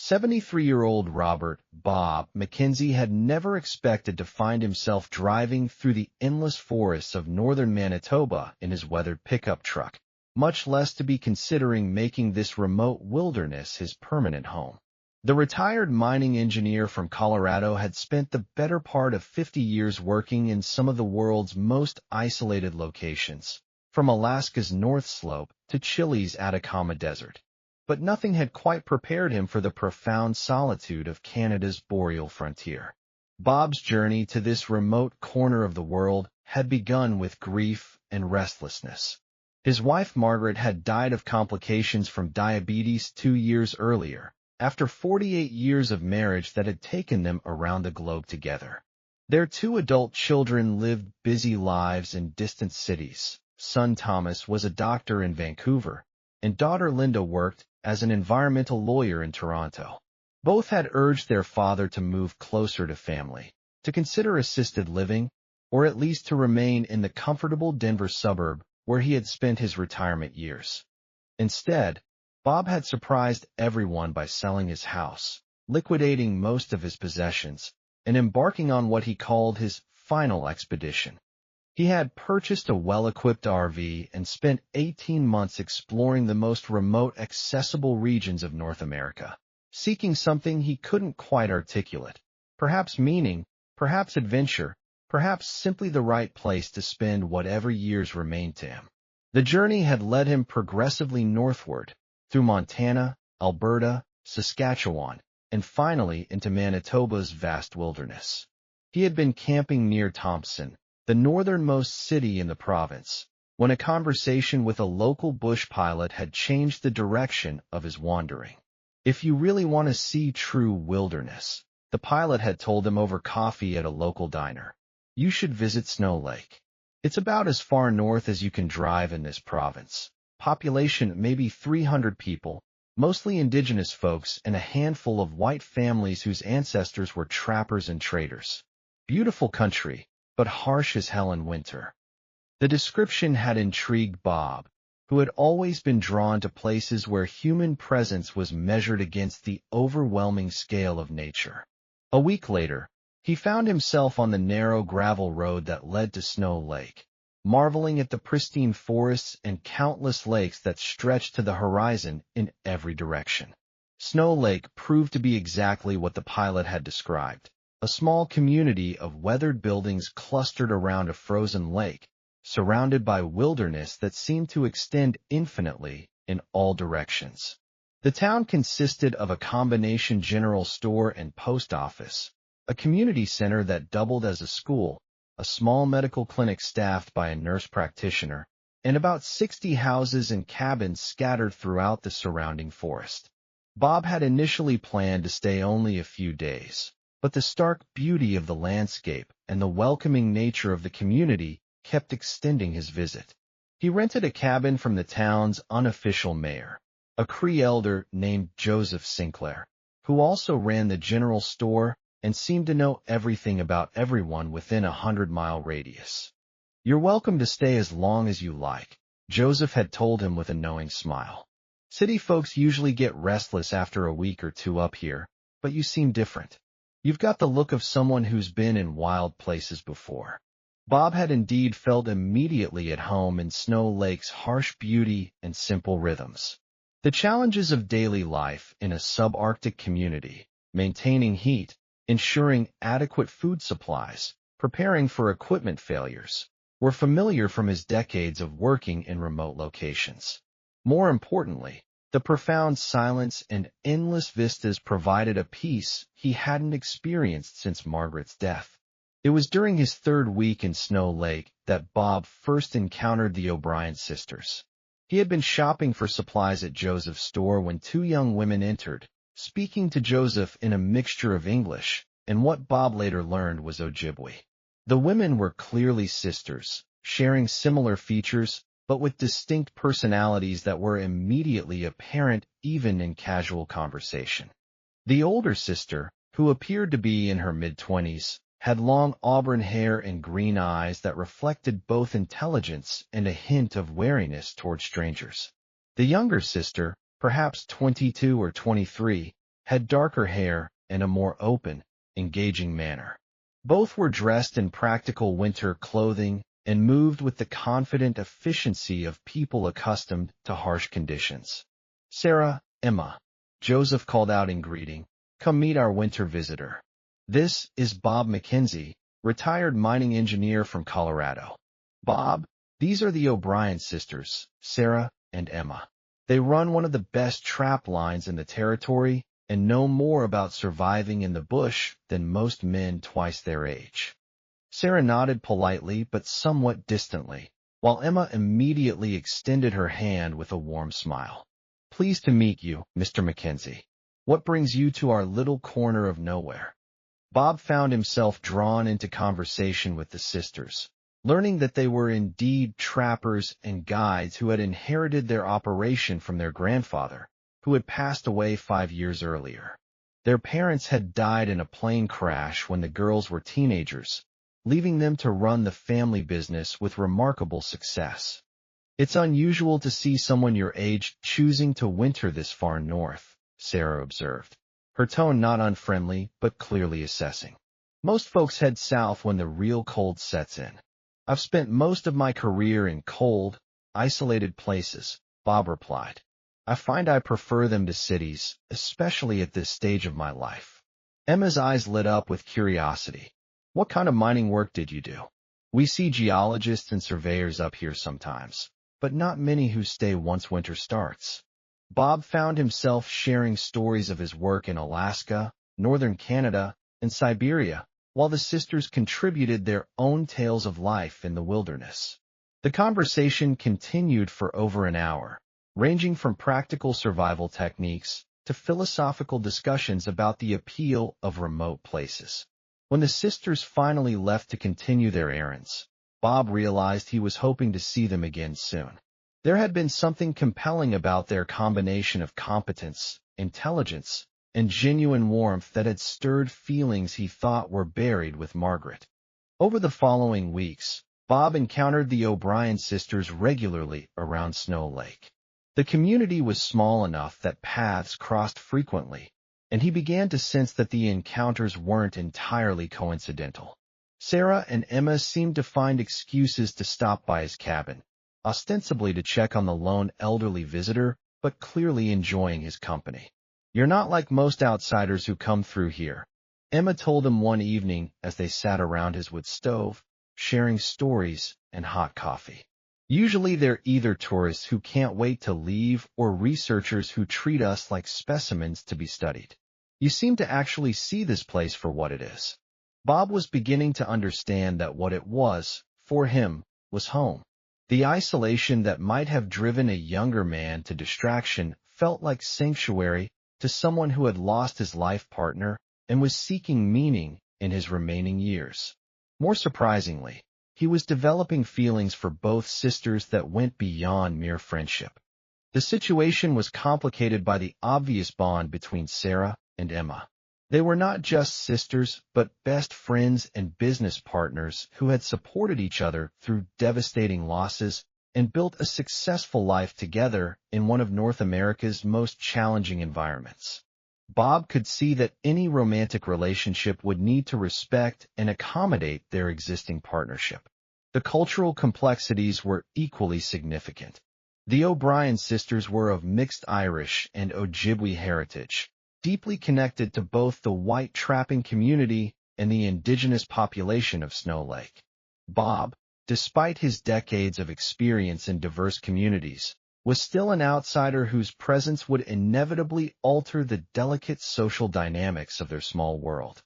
73-year-old Robert Bob Mackenzie had never expected to find himself driving through the endless forests of northern Manitoba in his weathered pickup truck, much less to be considering making this remote wilderness his permanent home. The retired mining engineer from Colorado had spent the better part of 50 years working in some of the world's most isolated locations, from Alaska's North Slope to Chile's Atacama Desert. But nothing had quite prepared him for the profound solitude of Canada's boreal frontier. Bob's journey to this remote corner of the world had begun with grief and restlessness. His wife Margaret had died of complications from diabetes 2 years earlier, after 48 years of marriage that had taken them around the globe together. Their 2 adult children lived busy lives in distant cities. Son Thomas was a doctor in Vancouver, and daughter Linda worked as an environmental lawyer in Toronto. Both had urged their father to move closer to family, to consider assisted living, or at least to remain in the comfortable Denver suburb where he had spent his retirement years. Instead, Bob had surprised everyone by selling his house, liquidating most of his possessions, and embarking on what he called his final expedition. He had purchased a well-equipped RV and spent 18 months exploring the most remote accessible regions of North America, seeking something he couldn't quite articulate, perhaps meaning, perhaps adventure, perhaps simply the right place to spend whatever years remained to him. The journey had led him progressively northward, through Montana, Alberta, Saskatchewan, and finally into Manitoba's vast wilderness. He had been camping near Thompson, the northernmost city in the province, when a conversation with a local bush pilot had changed the direction of his wandering. If you really want to see true wilderness, the pilot had told him over coffee at a local diner, you should visit Snow Lake. It's about as far north as you can drive in this province. Population maybe 300 people, mostly indigenous folks and a handful of white families whose ancestors were trappers and traders. Beautiful country, but harsh as hell in winter. The description had intrigued Bob, who had always been drawn to places where human presence was measured against the overwhelming scale of nature. A week later, he found himself on the narrow gravel road that led to Snow Lake, marveling at the pristine forests and countless lakes that stretched to the horizon in every direction. Snow Lake proved to be exactly what the pilot had described. A small community of weathered buildings clustered around a frozen lake, surrounded by wilderness that seemed to extend infinitely in all directions. The town consisted of a combination general store and post office, a community center that doubled as a school, a small medical clinic staffed by a nurse practitioner, and about 60 houses and cabins scattered throughout the surrounding forest. Bob had initially planned to stay only a few days, but the stark beauty of the landscape and the welcoming nature of the community kept extending his visit. He rented a cabin from the town's unofficial mayor, a Cree elder named Joseph Sinclair, who also ran the general store and seemed to know everything about everyone within a 100-mile radius. You're welcome to stay as long as you like, Joseph had told him with a knowing smile. City folks usually get restless after a week or two up here, but you seem different. You've got the look of someone who's been in wild places before. Bob had indeed felt immediately at home in Snow Lake's harsh beauty and simple rhythms. The challenges of daily life in a subarctic community, maintaining heat, ensuring adequate food supplies, preparing for equipment failures, were familiar from his decades of working in remote locations. More importantly, the profound silence and endless vistas provided a peace he hadn't experienced since Margaret's death. It was during his 3rd week in Snow Lake that Bob first encountered the O'Brien sisters. He had been shopping for supplies at Joseph's store when 2 young women entered, speaking to Joseph in a mixture of English and what Bob later learned was Ojibwe. The women were clearly sisters, sharing similar features, but with distinct personalities that were immediately apparent even in casual conversation. The older sister, who appeared to be in her mid-20s, had long auburn hair and green eyes that reflected both intelligence and a hint of wariness toward strangers. The younger sister, perhaps 22 or 23, had darker hair and a more open, engaging manner. Both were dressed in practical winter clothing and moved with the confident efficiency of people accustomed to harsh conditions. "Sarah, Emma," Joseph called out in greeting, "come meet our winter visitor. This is Bob McKenzie, retired mining engineer from Colorado." "Bob, these are the O'Brien sisters, Sarah and Emma. They run one of the best trap lines in the territory and know more about surviving in the bush than most men twice their age." Sarah nodded politely but somewhat distantly, while Emma immediately extended her hand with a warm smile. "Pleased to meet you, Mr. Mackenzie. What brings you to our little corner of nowhere?" Bob found himself drawn into conversation with the sisters, learning that they were indeed trappers and guides who had inherited their operation from their grandfather, who had passed away 5 years earlier. Their parents had died in a plane crash when the girls were teenagers, leaving them to run the family business with remarkable success. "It's unusual to see someone your age choosing to winter this far north," Sarah observed, her tone not unfriendly but clearly assessing. "Most folks head south when the real cold sets in." "I've spent most of my career in cold, isolated places," Bob replied. "I find I prefer them to cities, especially at this stage of my life." Emma's eyes lit up with curiosity. "What kind of mining work did you do? We see geologists and surveyors up here sometimes, but not many who stay once winter starts." Bob found himself sharing stories of his work in Alaska, northern Canada, and Siberia, while the sisters contributed their own tales of life in the wilderness. The conversation continued for over an hour, ranging from practical survival techniques to philosophical discussions about the appeal of remote places. When the sisters finally left to continue their errands, Bob realized he was hoping to see them again soon. There had been something compelling about their combination of competence, intelligence, and genuine warmth that had stirred feelings he thought were buried with Margaret. Over the following weeks, Bob encountered the O'Brien sisters regularly around Snow Lake. The community was small enough that paths crossed frequently, and he began to sense that the encounters weren't entirely coincidental. Sarah and Emma seemed to find excuses to stop by his cabin, ostensibly to check on the lone elderly visitor, but clearly enjoying his company. "You're not like most outsiders who come through here," Emma told him one evening as they sat around his wood stove, sharing stories and hot coffee. "Usually they're either tourists who can't wait to leave or researchers who treat us like specimens to be studied. You seem to actually see this place for what it is." Bob was beginning to understand that what it was, for him, was home. The isolation that might have driven a younger man to distraction felt like sanctuary to someone who had lost his life partner and was seeking meaning in his remaining years. More surprisingly, he was developing feelings for both sisters that went beyond mere friendship. The situation was complicated by the obvious bond between Sarah and Emma. They were not just sisters, but best friends and business partners who had supported each other through devastating losses and built a successful life together in one of North America's most challenging environments. Bob could see that any romantic relationship would need to respect and accommodate their existing partnership. The cultural complexities were equally significant. The O'Brien sisters were of mixed Irish and Ojibwe heritage, deeply connected to both the white trapping community and the indigenous population of Snow Lake. Bob, despite his decades of experience in diverse communities, was still an outsider whose presence would inevitably alter the delicate social dynamics of their small world.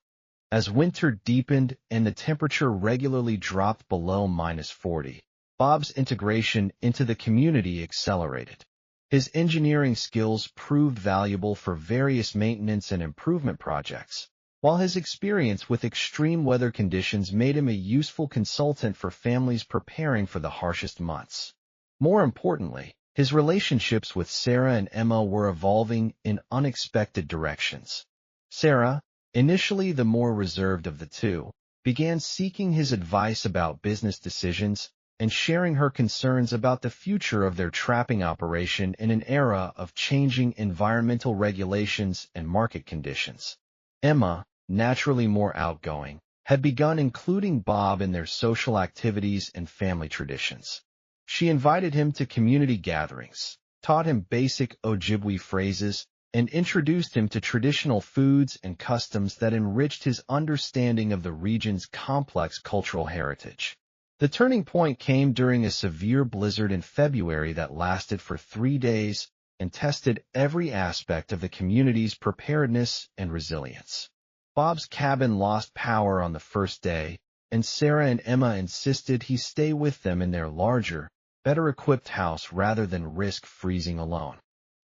As winter deepened and the temperature regularly dropped below -40, Bob's integration into the community accelerated. His engineering skills proved valuable for various maintenance and improvement projects, while his experience with extreme weather conditions made him a useful consultant for families preparing for the harshest months. More importantly, his relationships with Sarah and Emma were evolving in unexpected directions. Sarah, initially the more reserved of the two, began seeking his advice about business decisions and sharing her concerns about the future of their trapping operation in an era of changing environmental regulations and market conditions. Emma, naturally more outgoing, had begun including Bob in their social activities and family traditions. She invited him to community gatherings, taught him basic Ojibwe phrases, and introduced him to traditional foods and customs that enriched his understanding of the region's complex cultural heritage. The turning point came during a severe blizzard in February that lasted for 3 days and tested every aspect of the community's preparedness and resilience. Bob's cabin lost power on the first day, and Sarah and Emma insisted he stay with them in their larger, better-equipped house rather than risk freezing alone.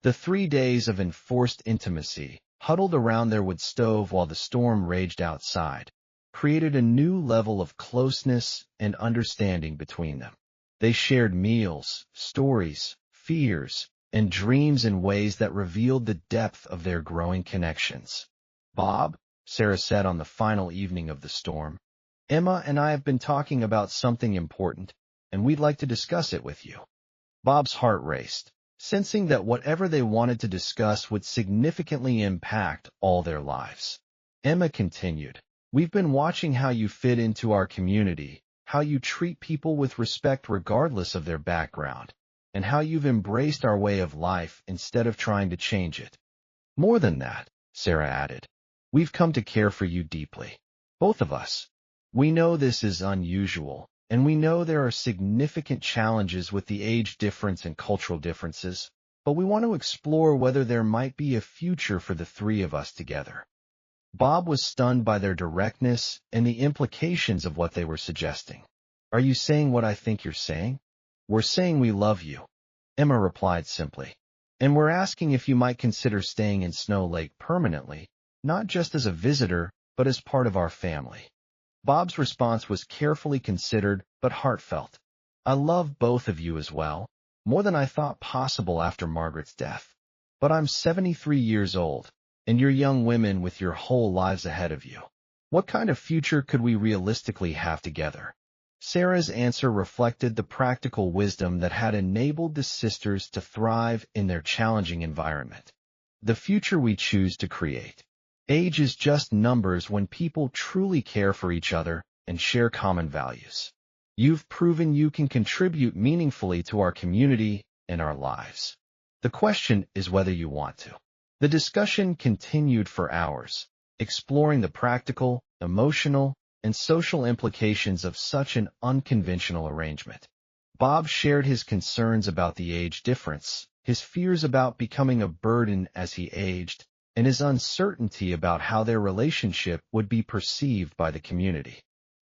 The 3 days of enforced intimacy, huddled around their wood stove while the storm raged outside, created a new level of closeness and understanding between them. They shared meals, stories, fears, and dreams in ways that revealed the depth of their growing connections. "Bob," Sarah said on the final evening of the storm, "Emma and I have been talking about something important, and we'd like to discuss it with you." Bob's heart raced, sensing that whatever they wanted to discuss would significantly impact all their lives. Emma continued, "We've been watching how you fit into our community, how you treat people with respect regardless of their background, and how you've embraced our way of life instead of trying to change it. More than that," Sarah added, "we've come to care for you deeply. Both of us. We know this is unusual, and we know there are significant challenges with the age difference and cultural differences, but we want to explore whether there might be a future for the three of us together." Bob was stunned by their directness and the implications of what they were suggesting. "Are you saying what I think you're saying?" "We're saying we love you," Emma replied simply. "And we're asking if you might consider staying in Snow Lake permanently, not just as a visitor, but as part of our family." Bob's response was carefully considered but heartfelt. "I love both of you as well, more than I thought possible after Margaret's death. But I'm 73 years old, and you're young women with your whole lives ahead of you. What kind of future could we realistically have together?" Sarah's answer reflected the practical wisdom that had enabled the sisters to thrive in their challenging environment. "The future we choose to create. Age is just numbers when people truly care for each other and share common values. You've proven you can contribute meaningfully to our community and our lives. The question is whether you want to." The discussion continued for hours, exploring the practical, emotional, and social implications of such an unconventional arrangement. Bob shared his concerns about the age difference, his fears about becoming a burden as he aged, and his uncertainty about how their relationship would be perceived by the community.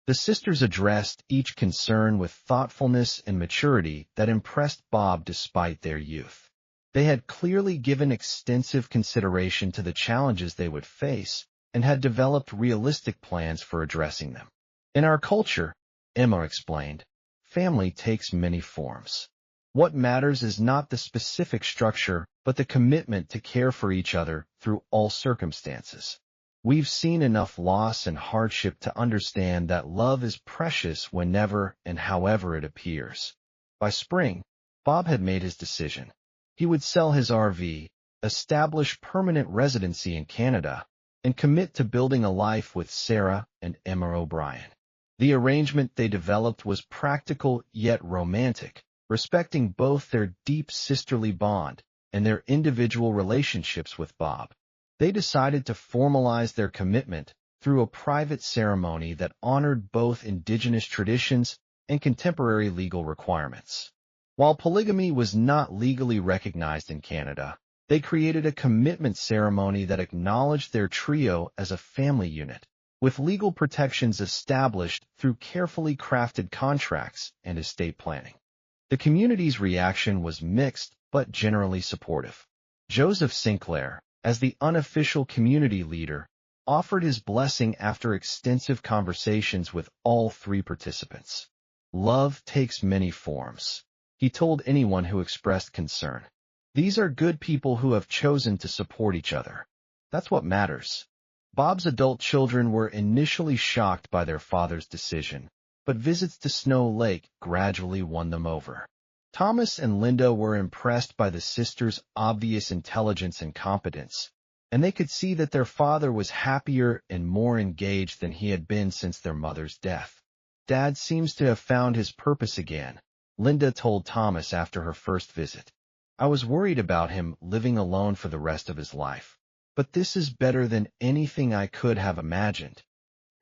The sisters addressed each concern with thoughtfulness and maturity that impressed Bob despite their youth. They had clearly given extensive consideration to the challenges they would face and had developed realistic plans for addressing them. "In our culture," Emma explained, "family takes many forms. What matters is not the specific structure, but the commitment to care for each other through all circumstances. We've seen enough loss and hardship to understand that love is precious whenever and however it appears." By spring, Bob had made his decision. He would sell his RV, establish permanent residency in Canada, and commit to building a life with Sarah and Emma O'Brien. The arrangement they developed was practical yet romantic, respecting both their deep sisterly bond and their individual relationships with Bob. They decided to formalize their commitment through a private ceremony that honored both Indigenous traditions and contemporary legal requirements. While polygamy was not legally recognized in Canada, they created a commitment ceremony that acknowledged their trio as a family unit, with legal protections established through carefully crafted contracts and estate planning. The community's reaction was mixed but generally supportive. Joseph Sinclair, as the unofficial community leader, offered his blessing after extensive conversations with all three participants. "Love takes many forms," he told anyone who expressed concern. "These are good people who have chosen to support each other. That's what matters." Bob's adult children were initially shocked by their father's decision, but visits to Snow Lake gradually won them over. Thomas and Linda were impressed by the sisters' obvious intelligence and competence, and they could see that their father was happier and more engaged than he had been since their mother's death. "Dad seems to have found his purpose again," Linda told Thomas after her first visit. "I was worried about him living alone for the rest of his life, but this is better than anything I could have imagined."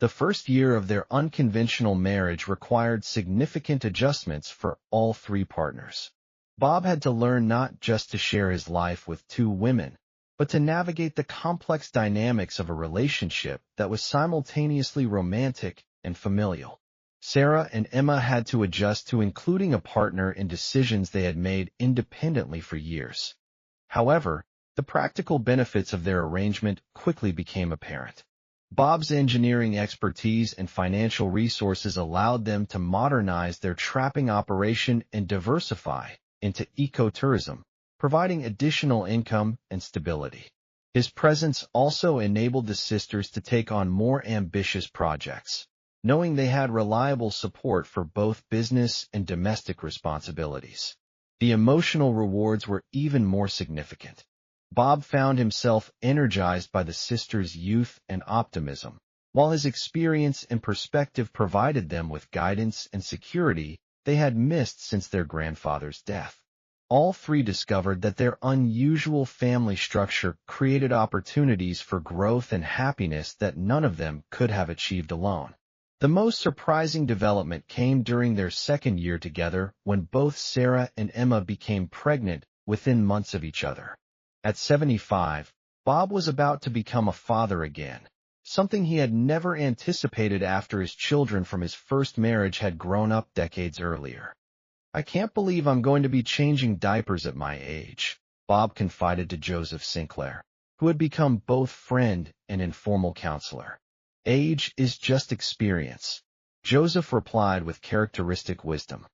The first year of their unconventional marriage required significant adjustments for all three partners. Bob had to learn not just to share his life with two women, but to navigate the complex dynamics of a relationship that was simultaneously romantic and familial. Sarah and Emma had to adjust to including a partner in decisions they had made independently for years. However, the practical benefits of their arrangement quickly became apparent. Bob's engineering expertise and financial resources allowed them to modernize their trapping operation and diversify into ecotourism, providing additional income and stability. His presence also enabled the sisters to take on more ambitious projects, knowing they had reliable support for both business and domestic responsibilities. The emotional rewards were even more significant. Bob found himself energized by the sisters' youth and optimism, while his experience and perspective provided them with guidance and security they had missed since their grandfather's death. All three discovered that their unusual family structure created opportunities for growth and happiness that none of them could have achieved alone. The most surprising development came during their second year together when both Sarah and Emma became pregnant within months of each other. At 75, Bob was about to become a father again, something he had never anticipated after his children from his first marriage had grown up decades earlier. "I can't believe I'm going to be changing diapers at my age," Bob confided to Joseph Sinclair, who had become both friend and informal counselor. "Age is just experience," Joseph replied with characteristic wisdom.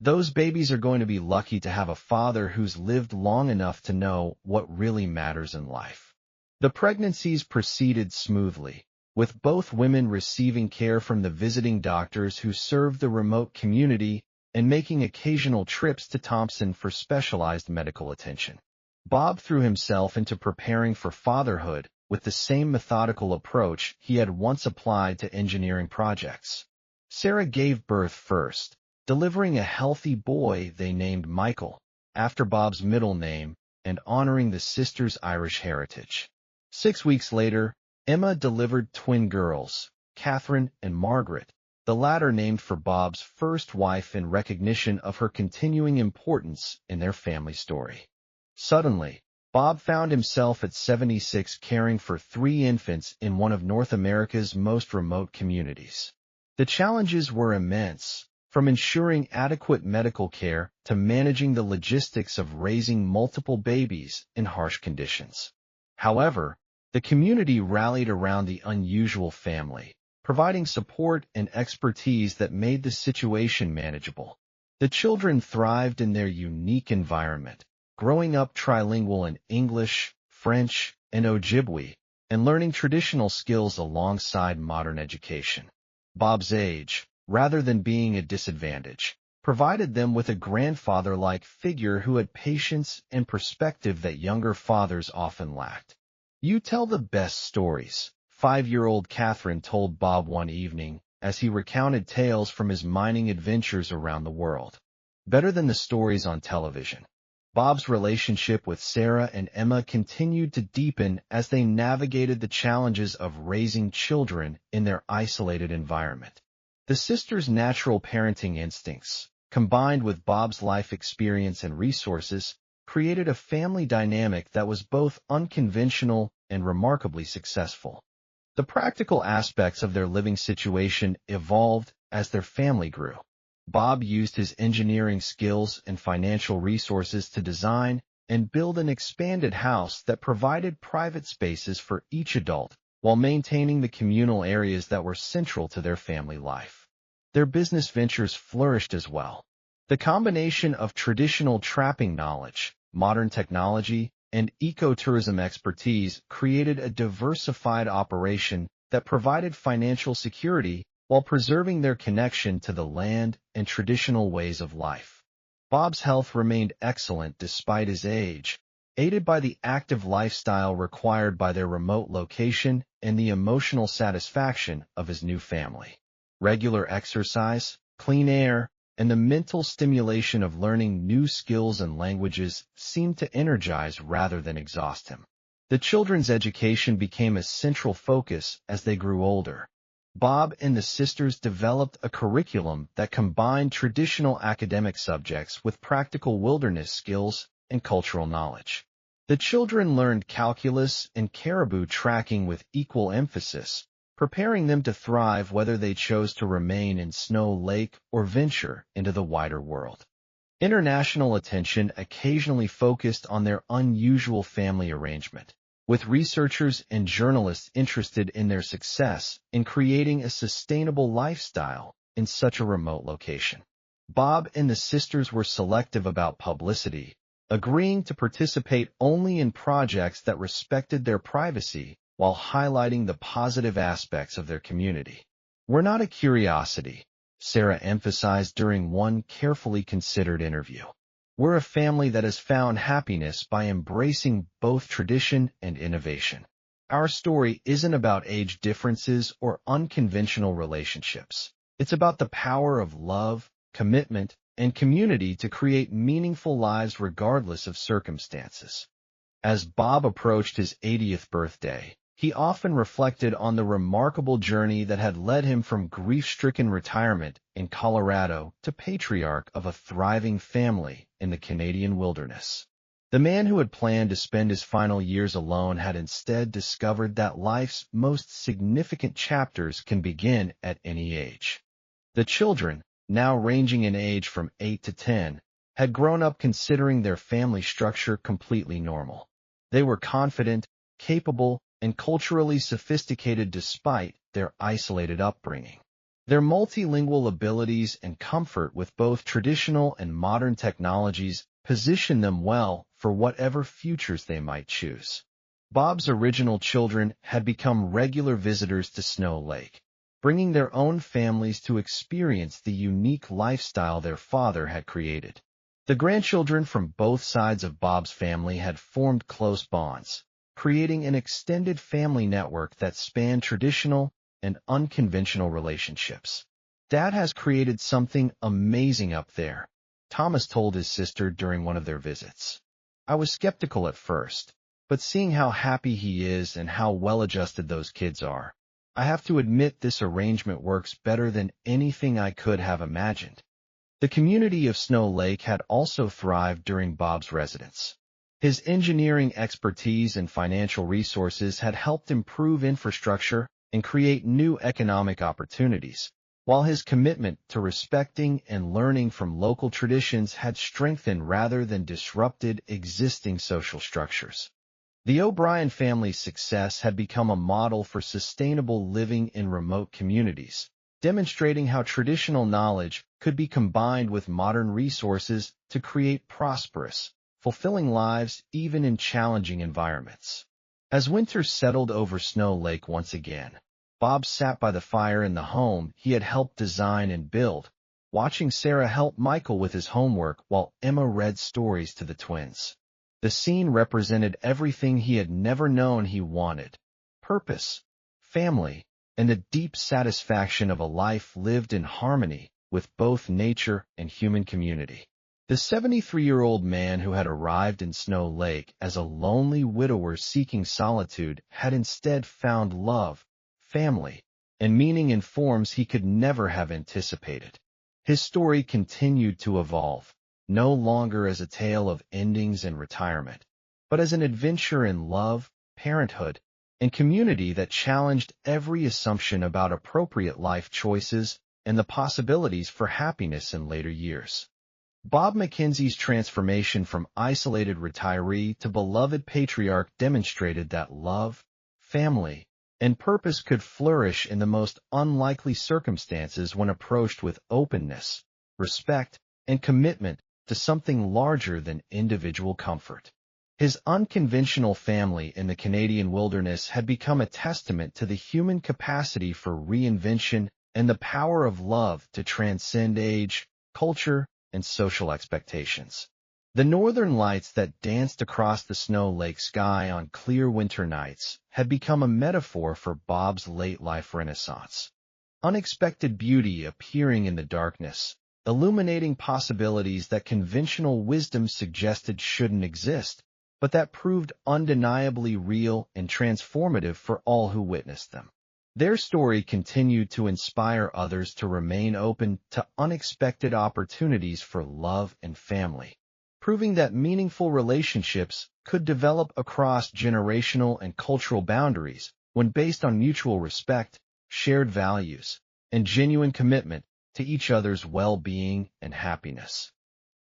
"Those babies are going to be lucky to have a father who's lived long enough to know what really matters in life." The pregnancies proceeded smoothly, with both women receiving care from the visiting doctors who served the remote community and making occasional trips to Thompson for specialized medical attention. Bob threw himself into preparing for fatherhood with the same methodical approach he had once applied to engineering projects. Sarah gave birth first, delivering a healthy boy they named Michael, after Bob's middle name and honoring the sisters' Irish heritage. 6 weeks later, Emma delivered twin girls, Catherine and Margaret, the latter named for Bob's first wife in recognition of her continuing importance in their family story. Suddenly, Bob found himself at 76 caring for 3 infants in one of North America's most remote communities. The challenges were immense, from ensuring adequate medical care to managing the logistics of raising multiple babies in harsh conditions. However, the community rallied around the unusual family, providing support and expertise that made the situation manageable. The children thrived in their unique environment, growing up trilingual in English, French, and Ojibwe, and learning traditional skills alongside modern education. Bob's age, rather than being a disadvantage, provided them with a grandfather-like figure who had patience and perspective that younger fathers often lacked. "You tell the best stories," 5-year-old Catherine told Bob one evening as he recounted tales from his mining adventures around the world. "Better than the stories on television." Bob's relationship with Sarah and Emma continued to deepen as they navigated the challenges of raising children in their isolated environment. The sisters' natural parenting instincts, combined with Bob's life experience and resources, created a family dynamic that was both unconventional and remarkably successful. The practical aspects of their living situation evolved as their family grew. Bob used his engineering skills and financial resources to design and build an expanded house that provided private spaces for each adult while maintaining the communal areas that were central to their family life. Their business ventures flourished as well. The combination of traditional trapping knowledge, modern technology, and ecotourism expertise created a diversified operation that provided financial security while preserving their connection to the land and traditional ways of life. Bob's health remained excellent despite his age, aided by the active lifestyle required by their remote location and the emotional satisfaction of his new family. Regular exercise, clean air, and the mental stimulation of learning new skills and languages seemed to energize rather than exhaust him. The children's education became a central focus as they grew older. Bob and the sisters developed a curriculum that combined traditional academic subjects with practical wilderness skills and cultural knowledge. The children learned calculus and caribou tracking with equal emphasis, preparing them to thrive whether they chose to remain in Snow Lake or venture into the wider world. International attention occasionally focused on their unusual family arrangement, with researchers and journalists interested in their success in creating a sustainable lifestyle in such a remote location. Bob and the sisters were selective about publicity, agreeing to participate only in projects that respected their privacy while highlighting the positive aspects of their community. "We're not a curiosity," Sarah emphasized during one carefully considered interview. "We're a family that has found happiness by embracing both tradition and innovation. Our story isn't about age differences or unconventional relationships. It's about the power of love, commitment, and community to create meaningful lives regardless of circumstances." As Bob approached his 80th birthday, he often reflected on the remarkable journey that had led him from grief-stricken retirement in Colorado to patriarch of a thriving family in the Canadian wilderness. The man who had planned to spend his final years alone had instead discovered that life's most significant chapters can begin at any age. The children, now ranging in age from 8 to 10, had grown up considering their family structure completely normal. They were confident, capable, and culturally sophisticated despite their isolated upbringing. Their multilingual abilities and comfort with both traditional and modern technologies positioned them well for whatever futures they might choose. Bob's original children had become regular visitors to Snow Lake, bringing their own families to experience the unique lifestyle their father had created. The grandchildren from both sides of Bob's family had formed close bonds, creating an extended family network that spanned traditional and unconventional relationships. "Dad has created something amazing up there," Thomas told his sister during one of their visits. "I was skeptical at first, but seeing how happy he is and how well-adjusted those kids are, I have to admit this arrangement works better than anything I could have imagined." The community of Snow Lake had also thrived during Bob's residence. His engineering expertise and financial resources had helped improve infrastructure and create new economic opportunities, while his commitment to respecting and learning from local traditions had strengthened rather than disrupted existing social structures. The O'Brien family's success had become a model for sustainable living in remote communities, demonstrating how traditional knowledge could be combined with modern resources to create prosperous, fulfilling lives even in challenging environments. As winter settled over Snow Lake once again, Bob sat by the fire in the home he had helped design and build, watching Sarah help Michael with his homework while Emma read stories to the twins. The scene represented everything he had never known he wanted: purpose, family, and the deep satisfaction of a life lived in harmony with both nature and human community. The 73-year-old man who had arrived in Snow Lake as a lonely widower seeking solitude had instead found love, family, and meaning in forms he could never have anticipated. His story continued to evolve, no longer as a tale of endings and retirement, but as an adventure in love, parenthood, and community that challenged every assumption about appropriate life choices and the possibilities for happiness in later years. Bob McKenzie's transformation from isolated retiree to beloved patriarch demonstrated that love, family, and purpose could flourish in the most unlikely circumstances when approached with openness, respect, and commitment to something larger than individual comfort. His unconventional family in the Canadian wilderness had become a testament to the human capacity for reinvention and the power of love to transcend age, culture, and social expectations. The northern lights that danced across the snow-lake sky on clear winter nights had become a metaphor for Bob's late-life renaissance. Unexpected beauty appearing in the darkness, illuminating possibilities that conventional wisdom suggested shouldn't exist, but that proved undeniably real and transformative for all who witnessed them. Their story continued to inspire others to remain open to unexpected opportunities for love and family, proving that meaningful relationships could develop across generational and cultural boundaries when based on mutual respect, shared values, and genuine commitment to each other's well-being and happiness.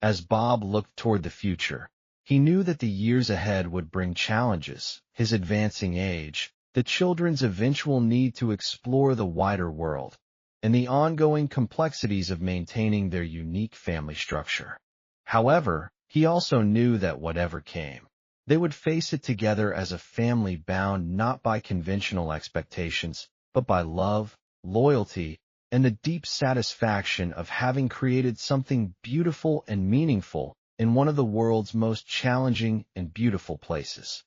As Bob looked toward the future, he knew that the years ahead would bring challenges: his advancing age, the children's eventual need to explore the wider world, and the ongoing complexities of maintaining their unique family structure. However, he also knew that whatever came, they would face it together as a family bound not by conventional expectations, but by love, loyalty, and the deep satisfaction of having created something beautiful and meaningful in one of the world's most challenging and beautiful places.